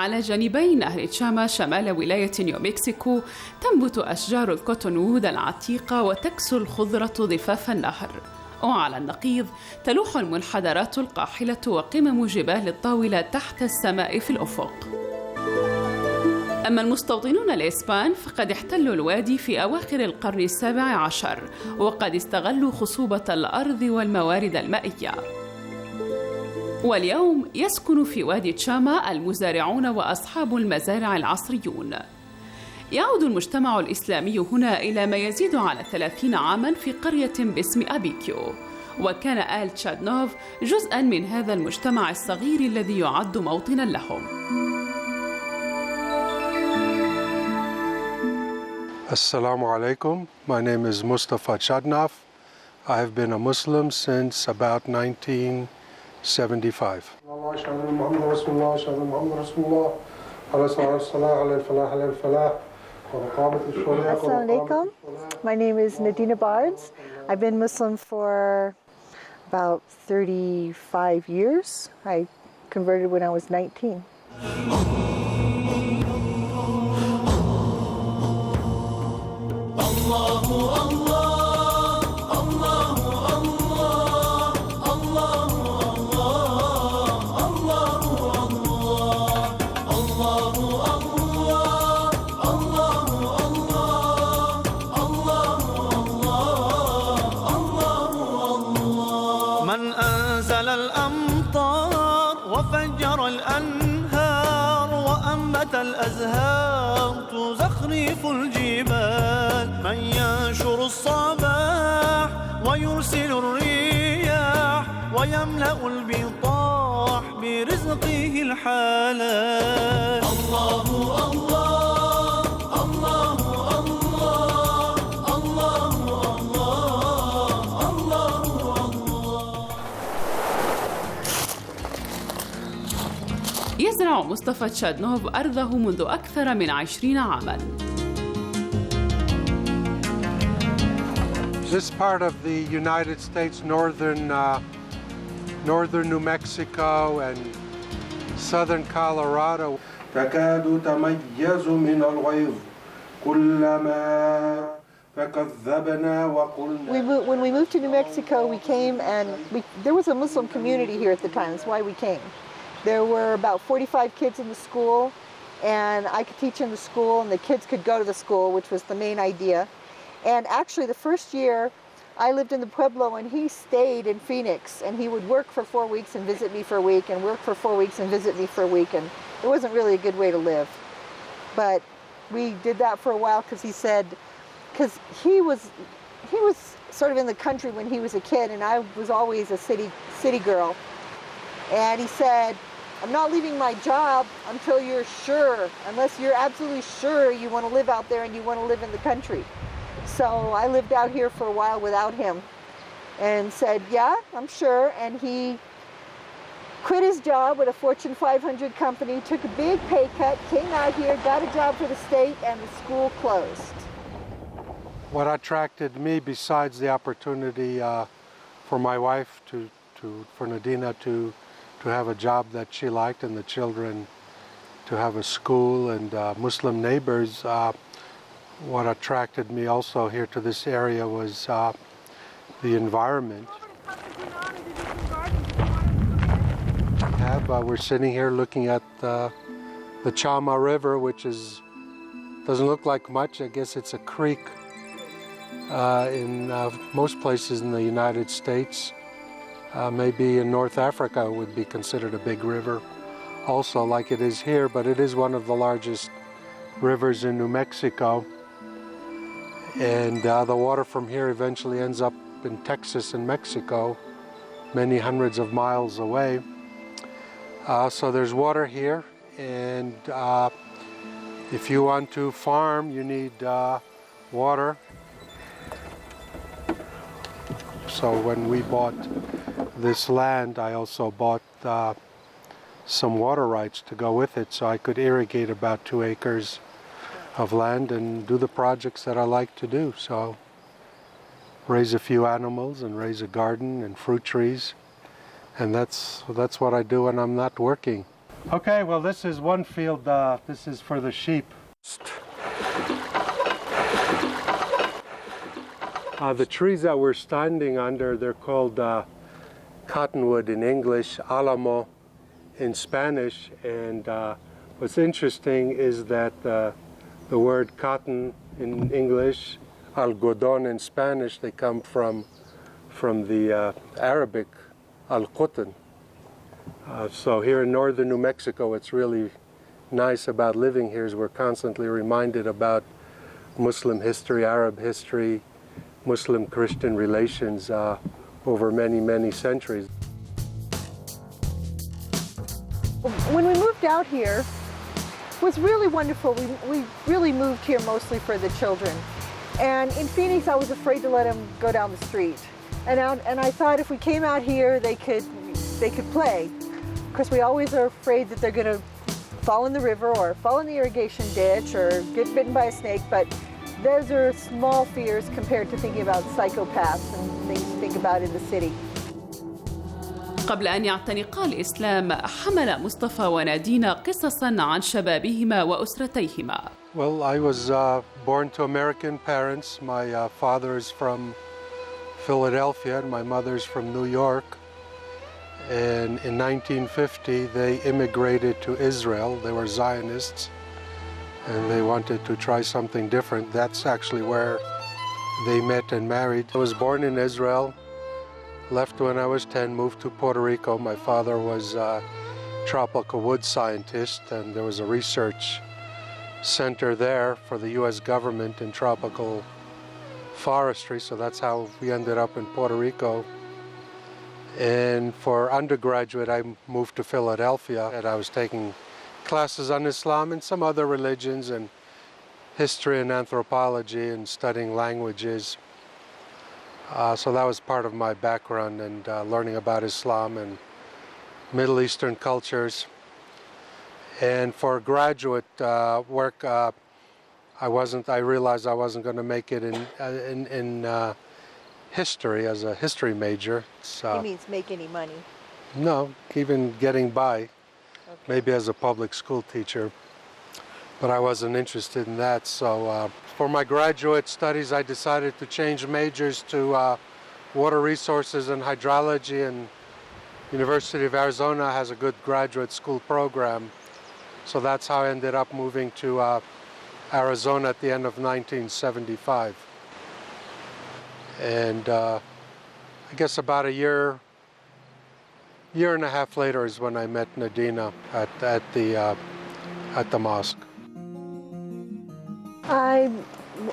على جانبي نهر تشاما شمال ولاية نيومكسيكو تنبت أشجار الكوتونوود العتيقة وتكسو الخضرة ضفاف النهر، وعلى النقيض تلوح المنحدرات القاحلة وقمم جبال الطاولة تحت السماء في الأفق. أما المستوطنون الإسبان فقد احتلوا الوادي في أواخر القرن السابع عشر، وقد استغلوا خصوبة الأرض والموارد المائية. واليوم يسكن في وادي تشاما المزارعون وأصحاب المزارع العصريون. يعود المجتمع الإسلامي هنا إلى ما يزيد على 30 عاماً في قرية باسم أبيكيو، وكان آل تشادنوف جزءاً من هذا المجتمع الصغير الذي يعد موطناً لهم. Assalamu alaikum. My name is Mustafa Chadnov. I have been a Muslim since about 1975. Assalamu alaikum. My name is Nadina Bards. I've been Muslim for about 35 years. I converted when I was 19. من أنزل الأمطار وفجر الأنهار وأنبت الأزهار تزخرف الجبال، من ينشر الصباح ويرسل الرياح ويملأ البطاح برزقه الحلال. الله الله الله الله الله الله. يزرع مصطفى تشادنوف أرضه منذ أكثر من 20 عاماً. This part of the United States, northern New Mexico and southern Colorado. تكاد تميز من الغيظ كلما فكذبنا وقلنا. When we moved to New Mexico, we came and there was a Muslim community here at the time. That's why we came. There were about 45 kids in the school, and I could teach in the school, and the kids could go to the school, which was the main idea. And actually, the first year, I lived in the Pueblo, and he stayed in Phoenix, and he would work for 4 weeks and visit me for a week, and work for 4 weeks and visit me for a week, and it wasn't really a good way to live. But we did that for a while because he said, because he was sort of in the country when he was a kid, and I was always a city girl. And he said, I'm not leaving my job until you're sure, unless you're absolutely sure you want to live out there and you want to live in the country. So I lived out here for a while without him and said, yeah, I'm sure. And he quit his job with a Fortune 500 company, took a big pay cut, came out here, got a job for the state, and the school closed. What attracted me, besides the opportunity for my wife for Nadina to have a job that she liked, and the children to have a school and Muslim neighbors, what attracted me also here to this area was the environment. We're sitting here looking at the Chama River, which doesn't look like much. I guess it's a creek in most places in the United States. Maybe in North Africa would be considered a big river also, like it is here, but it is one of the largest rivers in New Mexico. And the water from here eventually ends up in Texas and Mexico, many hundreds of miles away. So there's water here, and if you want to farm, you need water. So when we bought this land, I also bought some water rights to go with it, so I could irrigate about 2 acres of land and do the projects that I like to do. So raise a few animals and raise a garden and fruit trees, and that's what I do when I'm not working. Okay, well, this is one field. This is for the sheep. The trees that we're standing under, they're called cottonwood in English, álamo in Spanish, and what's interesting is that the word cotton in English, algodón in Spanish, they come from the Arabic al-qutn. So here in northern New Mexico, what's really nice about living here is we're constantly reminded about Muslim history, Arab history, Muslim-Christian relations over many, many centuries. When we moved out here, it was really wonderful. We really moved here mostly for the children. And in Phoenix, I was afraid to let them go down the street. And I thought if we came out here, they could play. Because we always are afraid that they're going to fall in the river or fall in the irrigation ditch or get bitten by a snake. But those are small fears compared to thinking about psychopaths and things to think about in the city. قبل أن يعتنقا الإسلام حمل مصطفى ونادين قصصاً عن شبابهما وأسرتيهما. Well, I was born to American parents. My father is from Philadelphia and my mother's from New York. And in 1950, they immigrated to Israel. They were Zionists and they wanted to try something different. That's actually where they met and married. I was born in Israel. Left when I was 10, moved to Puerto Rico. My father was a tropical wood scientist, and there was a research center there for the U.S. government in tropical forestry, so that's how we ended up in Puerto Rico. And for undergraduate, I moved to Philadelphia, and I was taking classes on Islam and some other religions, and history and anthropology, and studying languages. So that was part of my background and learning about Islam and Middle Eastern cultures. And for graduate work, I realized I wasn't going to make it in history as a history major. It means make any money. No, even getting by, Okay. maybe as a public school teacher. But I wasn't interested in that, so for my graduate studies, I decided to change majors to water resources and hydrology, and University of Arizona has a good graduate school program. So that's how I ended up moving to Arizona at the end of 1975. And I guess about a year and a half later is when I met Nadina at the mosque. I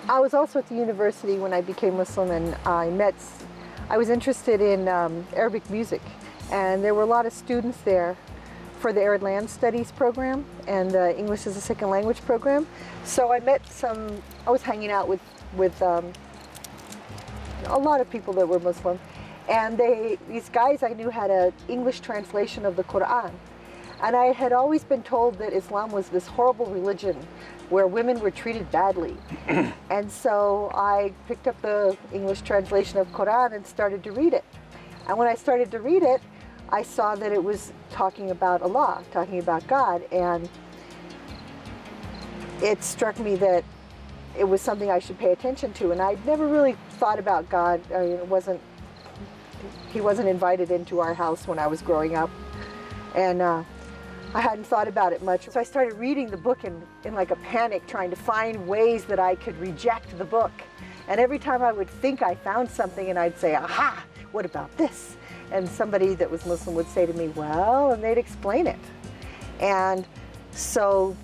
was also at the university when I became Muslim, and I was interested in Arabic music, and there were a lot of students there for the Arid Land Studies program and the English as a Second Language program. So I was hanging out with a lot of people that were Muslim, and these guys I knew had an English translation of the Quran. And I had always been told that Islam was this horrible religion where women were treated badly. And so I picked up the English translation of Quran and started to read it. And when I started to read it, I saw that it was talking about Allah, talking about God. And it struck me that it was something I should pay attention to. And I'd never really thought about God. I mean, he wasn't invited into our house when I was growing up. And I hadn't thought about it much. So I started reading the book in like a panic, trying to find ways that I could reject the book. And every time I would think I found something, and I'd say, aha, what about this? And somebody that was Muslim would say to me, well, and they'd explain it. And so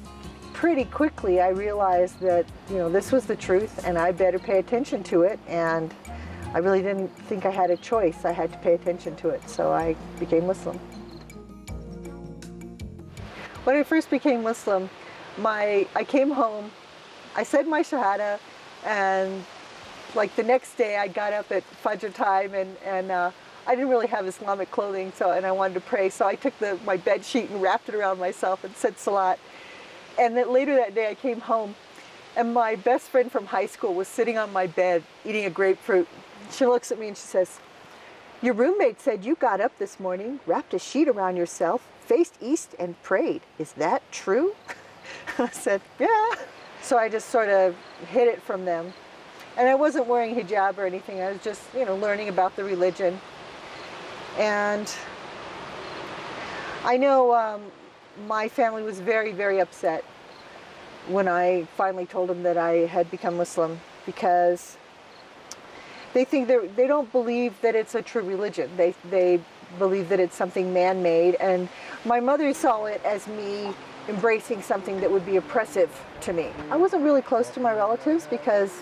pretty quickly I realized that, this was the truth and I better pay attention to it. And I really didn't think I had a choice. I had to pay attention to it. So I became Muslim. When I first became Muslim, I came home, I said my Shahada, and like the next day I got up at Fajr time, and I didn't really have Islamic clothing, and I wanted to pray, so I took my bed sheet and wrapped it around myself and said Salat. And then later that day I came home, and my best friend from high school was sitting on my bed eating a grapefruit. She looks at me and she says, your roommate said you got up this morning, wrapped a sheet around yourself, faced east and prayed. Is that true? I said, yeah. So I just sort of hid it from them. And I wasn't wearing hijab or anything. I was just, learning about the religion. And I know my family was very, very upset when I finally told them that I had become Muslim, because they think they don't believe that it's a true religion. They believe that it's something man-made. And my mother saw it as me embracing something that would be oppressive to me. I wasn't really close to my relatives because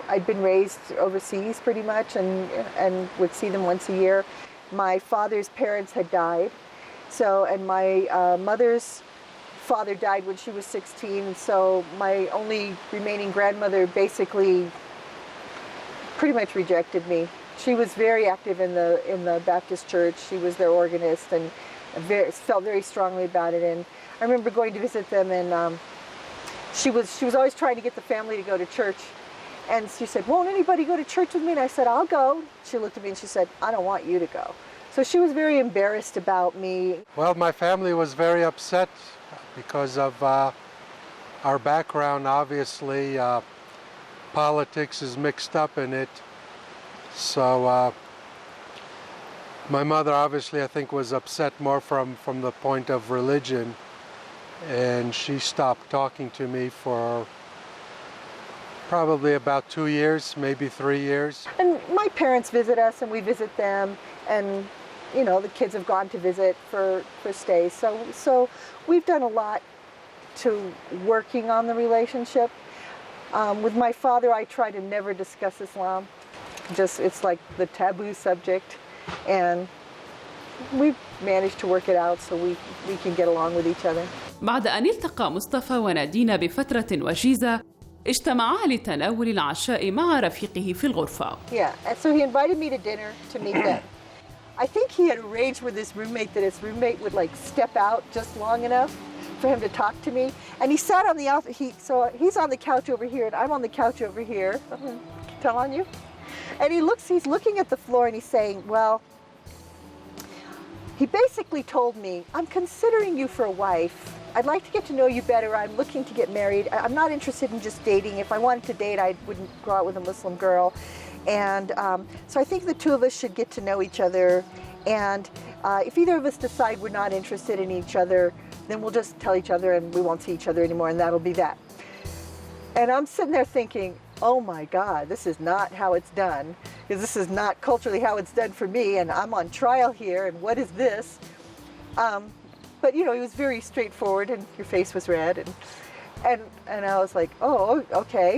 I'd been raised overseas pretty much and would see them once a year. My father's parents had died, and my mother's father died when she was 16, and so my only remaining grandmother basically pretty much rejected me. She was very active in the Baptist church. She was their organist and felt very strongly about it. And I remember going to visit them, and she was always trying to get the family to go to church. And she said, "Won't anybody go to church with me?" And I said, "I'll go." She looked at me and she said, "I don't want you to go." So she was very embarrassed about me. Well, my family was very upset because of our background. Obviously, politics is mixed up in it. So my mother obviously, I think, was upset more from the point of religion, and she stopped talking to me for probably about 2 years, maybe 3 years. And my parents visit us and we visit them, and the kids have gone to visit for stays. So we've done a lot to working on the relationship. With my father, I try to never discuss Islam. It's like the taboo subject, and we've managed to work it out so we can get along with each other. بعد أن التقى مصطفى ونادين بفترة وجيزة، اجتمعا لتناول العشاء مع رفيقه في الغرفة. Yeah, and so he invited me to dinner to meet them. I think he had arranged with his roommate that his roommate would step out just long enough for him to talk to me. And he sat on so he's on the couch over here and I'm on the couch over here. Tell on you. And he's looking at the floor and he's saying, well, he basically told me, "I'm considering you for a wife. I'd like to get to know you better. I'm looking to get married. I'm not interested in just dating. If I wanted to date, I wouldn't go out with a Muslim girl. And so I think the two of us should get to know each other. And if either of us decide we're not interested in each other, then we'll just tell each other and we won't see each other anymore, and that'll be that." And I'm sitting there thinking, oh my God, this is not how it's done. Because this is not culturally how it's done for me, and I'm on trial here, and what is this? But he was very straightforward, and your face was red, and I was like, oh, okay.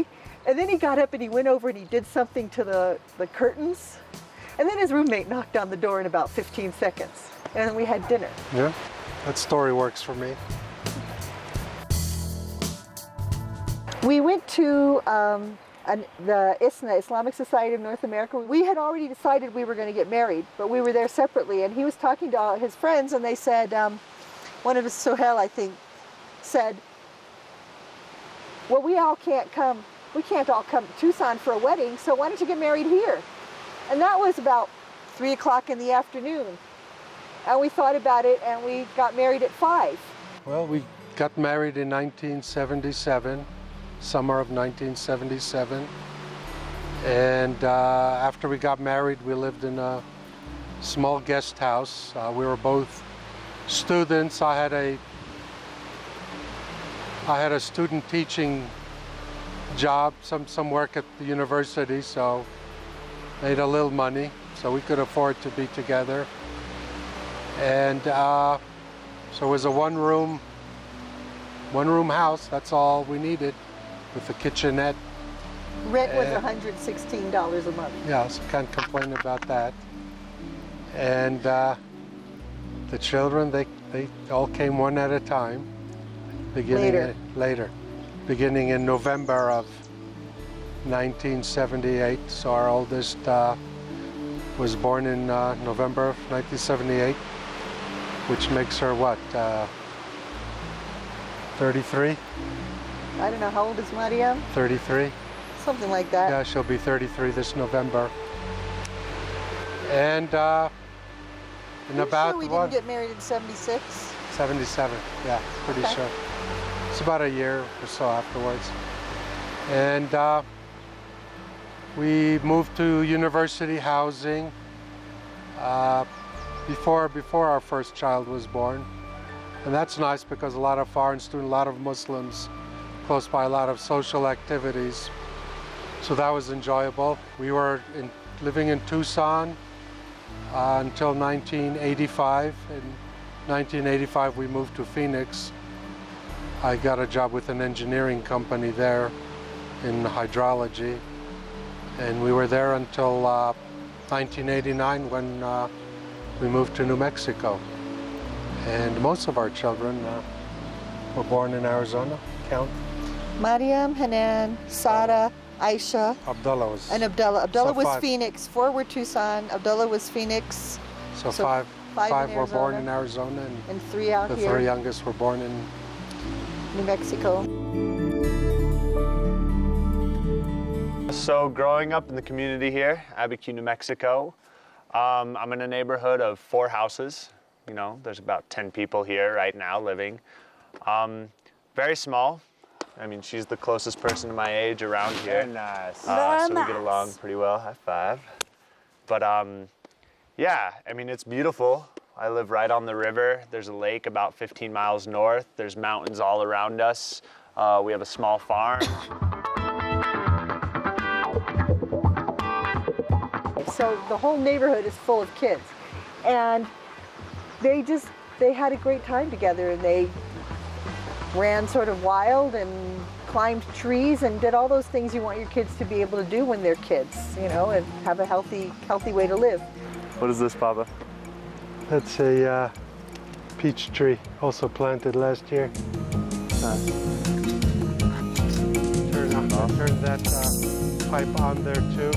And then he got up and he went over and he did something to the curtains, and then his roommate knocked on the door in about 15 seconds, and then we had dinner. Yeah, that story works for me. We went to the ISNA, Islamic Society of North America. We had already decided we were going to get married, but we were there separately, and he was talking to all his friends, and they said, one of us, Sohel, I think, said, "Well, we can't all come to Tucson for a wedding, so why don't you get married here?" And that was about 3 o'clock in the afternoon. And we thought about it, and we got married at 5. Well, we got married in 1977, summer of 1977. And after we got married, we lived in a small guest house. We were both students. I had a student teaching job, some work at the university, so made a little money, so we could afford to be together. And so it was a one-room house. That's all we needed, with the kitchenette. Rent was $116 a month. Yeah, so can't complain about that. And the children, they all came one at a time. Later. Beginning in November of 1978. So our oldest was born in November of 1978, which makes her what, 33? I don't know, how old is Mariam? 33. Something like that. Yeah, she'll be 33 this November. And in about sure we didn't get married in 76? 77, yeah, pretty Okay. sure. It's about a year or so afterwards. And we moved to university housing before our first child was born. And that's nice because a lot of foreign students, a lot of Muslims, close by, a lot of social activities. So that was enjoyable. We were living in Tucson until 1985. In 1985, we moved to Phoenix. I got a job with an engineering company there in hydrology. And we were there until 1989 when we moved to New Mexico. And most of our children were born in Arizona. Count. Mariam, Hanan, Sarah, Aisha, Abdullah was. and Abdullah. Abdullah So was five. Phoenix. 4 were Tucson. Abdullah was Phoenix. So So five five in were born Arizona. in Arizona, And 3 out the here, 3 youngest were born in. New Mexico. So growing up in the community here, Abiquiu, New Mexico, I'm in a neighborhood of 4 houses. You know, there's about 10 people here right now living. Very small. I mean, she's the closest person to my age around here. Very nice. So we get along pretty well. High five. But yeah, I mean, it's beautiful. I live right on the river. There's a lake about 15 miles north. There's mountains all around us. We have a small farm. So the whole neighborhood is full of kids. And they had a great time together, and they ran sort of wild and climbed trees and did all those things you want your kids to be able to do when they're kids, you know, and have a healthy way to live. What is this, Papa? That's a peach tree, also planted last year. Turn that pipe on there too.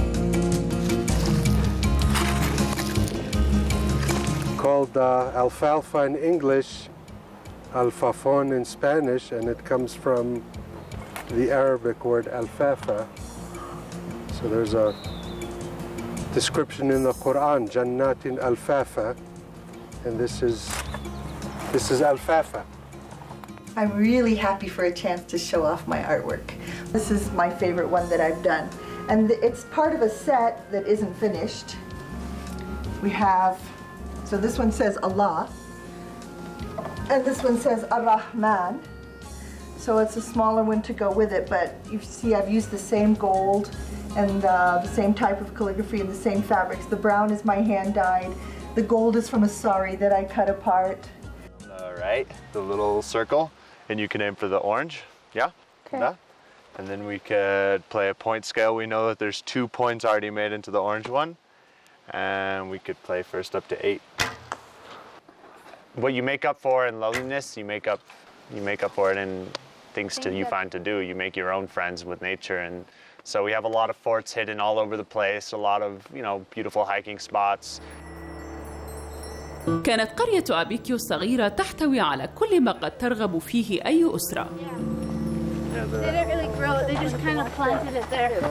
Called alfalfa in English, alfafon in Spanish, and it comes from the Arabic word alfafa. So there's a description in the Quran, Jannatin alfafa, and this is alfafa. I'm really happy for a chance to show off my artwork. This is my favorite one that I've done. And it's part of a set that isn't finished. We have, so this one says Allah, and this one says Ar-Rahman. So it's a smaller one to go with it, but you see I've used the same gold and the same type of calligraphy and the same fabrics. The brown is my hand dyed. The gold is from a sari that I cut apart. All right, the little circle, and you can aim for the orange, yeah? Okay. That. And then we could play a point scale. We know that there's 2 points already made into the orange one, and we could play first up to 8. What you make up for in loneliness, you make up for it in things you find to do. You make your own friends with nature, and so we have a lot of forts hidden all over the place, a lot of, you know, beautiful hiking spots. كانت قرية أبيكيو الصغيرة تحتوي على كل ما قد ترغب فيه أي أسرة. They didn't really grow it, they just kind of planted it there.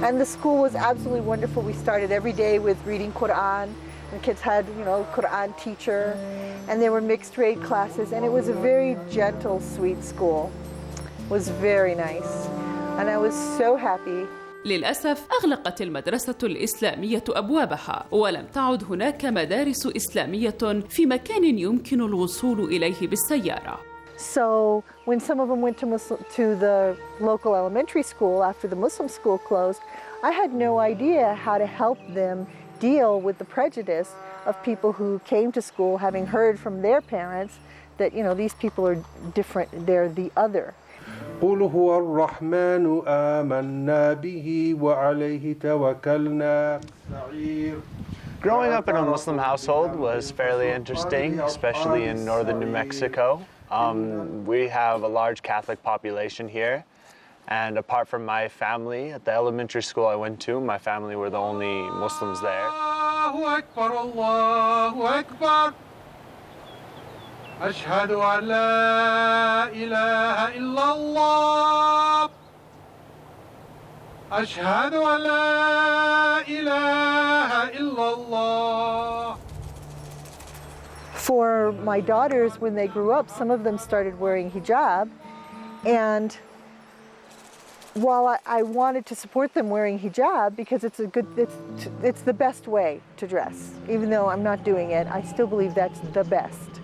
And the school was absolutely wonderful. We started every day with reading Quran. The kids had, you know, Quran teacher, and there were mixed grade classes, and it was a very gentle, sweet school. It was very nice, and I was so happy. للأسف أغلقت المدرسة الإسلامية أبوابها، ولم تعد هناك مدارس إسلامية في مكان يمكن الوصول إليه بالسيارة. So when some of them went to the local elementary school after the Muslim school closed, I had no idea how to help them deal with the prejudice of people who came to school having heard from their parents that, you know, these people are different, they're the other. قل هو الرحمن آمنا به وعليه توكلنا. Growing up in a Muslim household was fairly interesting, especially in northern New Mexico. We have a large Catholic population here, and apart from my family, at the elementary school I went to, my family were the only Muslims there. Allahu Akbar, Allahu Akbar. أشهد أن لا إله إلا الله. أشهد أن لا إله إلا الله. For my daughters, when they grew up, some of them started wearing hijab, and while I wanted to support them wearing hijab because it's the best way to dress, even though I'm not doing it, I still believe that's the best.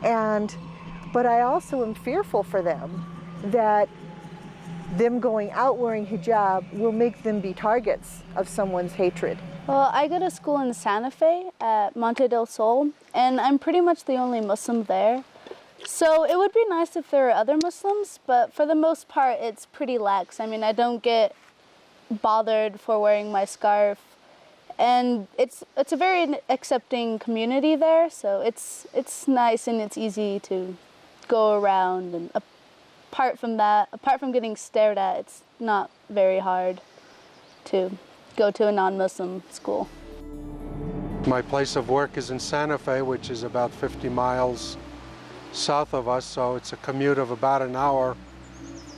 But I also am fearful for them that them going out wearing hijab will make them be targets of someone's hatred. Well, I go to school in Santa Fe at Monte del Sol, and I'm pretty much the only Muslim there. So it would be nice if there were other Muslims, but for the most part, it's pretty lax. I mean, I don't get bothered for wearing my scarf, and it's a very accepting community there. So it's nice and it's easy to go around. And apart from getting stared at, it's not very hard to go to a non-Muslim school. My place of work is in Santa Fe, which is about 50 miles south of us, so it's a commute of about an hour.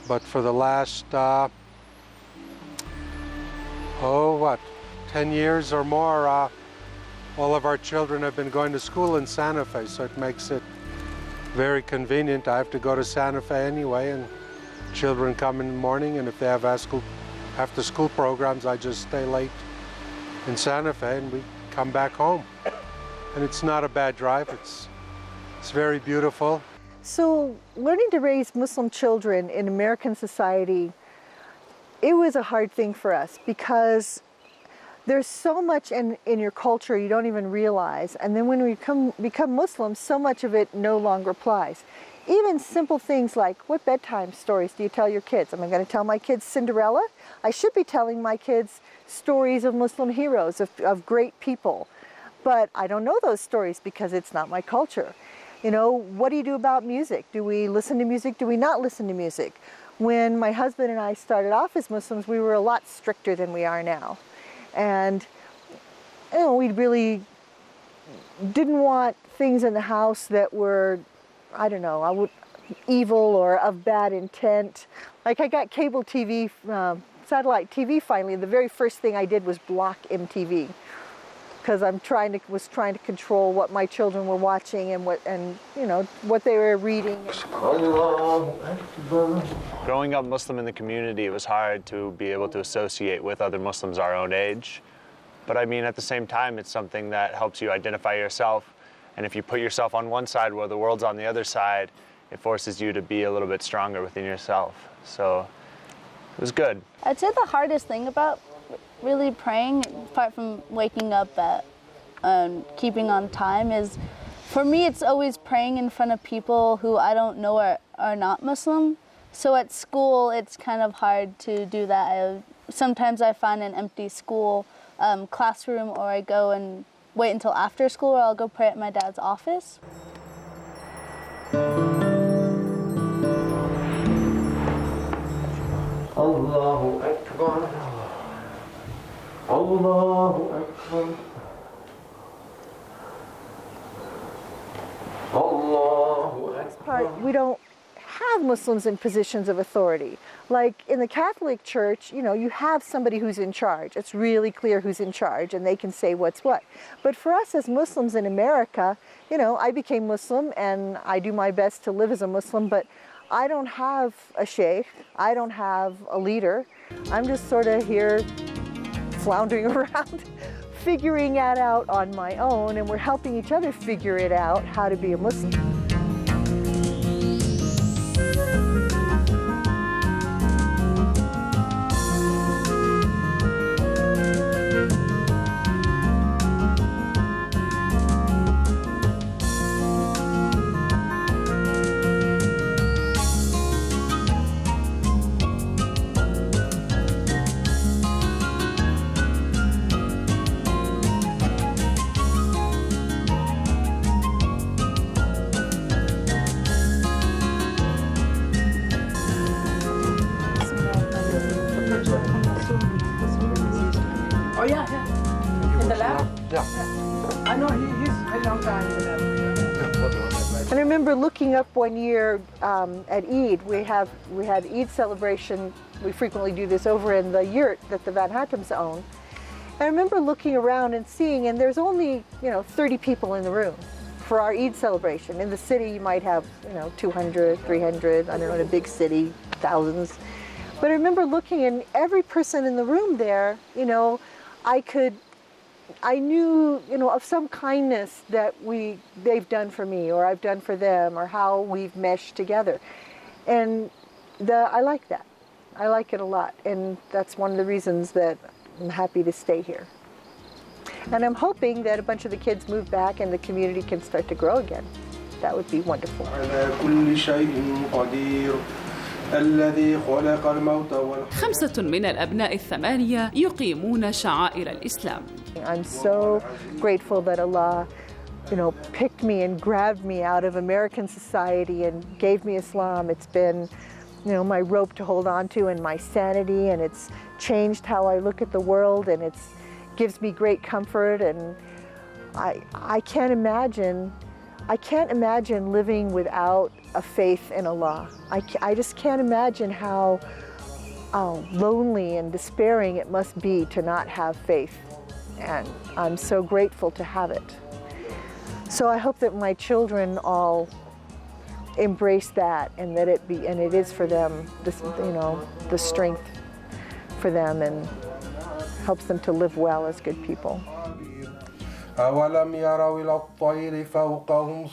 But for the last 10 years or more, all of our children have been going to school in Santa Fe, so it makes it very convenient. I have to go to Santa Fe anyway, and children come in the morning, and if they have after school programs, I just stay late in Santa Fe and we come back home. And it's not a bad drive. It's very beautiful. So learning to raise Muslim children in American society, it was a hard thing for us because there's so much in your culture you don't even realize. And then when we become Muslims, so much of it no longer applies. Even simple things like, what bedtime stories do you tell your kids? Am I going to tell my kids Cinderella? I should be telling my kids stories of Muslim heroes, of great people. But I don't know those stories because it's not my culture. You know, what do you do about music? Do we listen to music? Do we not listen to music? When my husband and I started off as Muslims, we were a lot stricter than we are now. And, you know, we really didn't want things in the house that were, I don't know, evil or of bad intent. Like I got cable TV, satellite TV finally, and the very first thing I did was block MTV. Because was trying to control what my children were watching and what they were reading. Growing up Muslim in the community, it was hard to be able to associate with other Muslims our own age. But I mean, at the same time, it's something that helps you identify yourself. And if you put yourself on one side while the world's on the other side, it forces you to be a little bit stronger within yourself. So it was good. I'd say the hardest thing about really praying, apart from waking up and keeping on time, is for me it's always praying in front of people who I don't know are not Muslim. So at school it's kind of hard to do that. Sometimes I find an empty school classroom, or I go and wait until after school, or I'll go pray at my dad's office. Allahu Akbar. Allahu Akbar. Allahu Akbar. We don't have Muslims in positions of authority. Like in the Catholic Church, you know, you have somebody who's in charge. It's really clear who's in charge and they can say what's what. But for us as Muslims in America, you know, I became Muslim and I do my best to live as a Muslim, but I don't have a sheikh. I don't have a leader. I'm just sort of here floundering around, figuring that out on my own, and we're helping each other figure it out, how to be a Muslim. Oh yeah. In the lab? Yeah. I know he's a long time in the lab. And I remember looking up one year at Eid. We had Eid celebration. We frequently do this over in the yurt that the Van Hattums own. And I remember looking around and seeing, and there's only 30 people in the room for our Eid celebration. In the city, you might have, 200, 300, I don't know, in a big city, thousands. But I remember looking, and every person in the room there, I knew, of some kindness that they've done for me, or I've done for them, or how we've meshed together. And I like that. I like it a lot. And that's one of the reasons that I'm happy to stay here. And I'm hoping that a bunch of the kids move back and the community can start to grow again. That would be wonderful. خمسة من الأبناء الثمانية يقيمون شعائر الإسلام. I'm so grateful that Allah, picked me and grabbed me out of American society and gave me Islam. It's been, my rope to hold on to and my sanity, and it's changed how I look at the world, and it gives me great comfort. And I can't imagine living without a faith in Allah. I just can't imagine how lonely and despairing it must be to not have faith. And I'm so grateful to have it. So I hope that my children all embrace that, and that it is for them, the strength for them, and helps them to live well as good people. أولم يروا إلى الطير فوقهم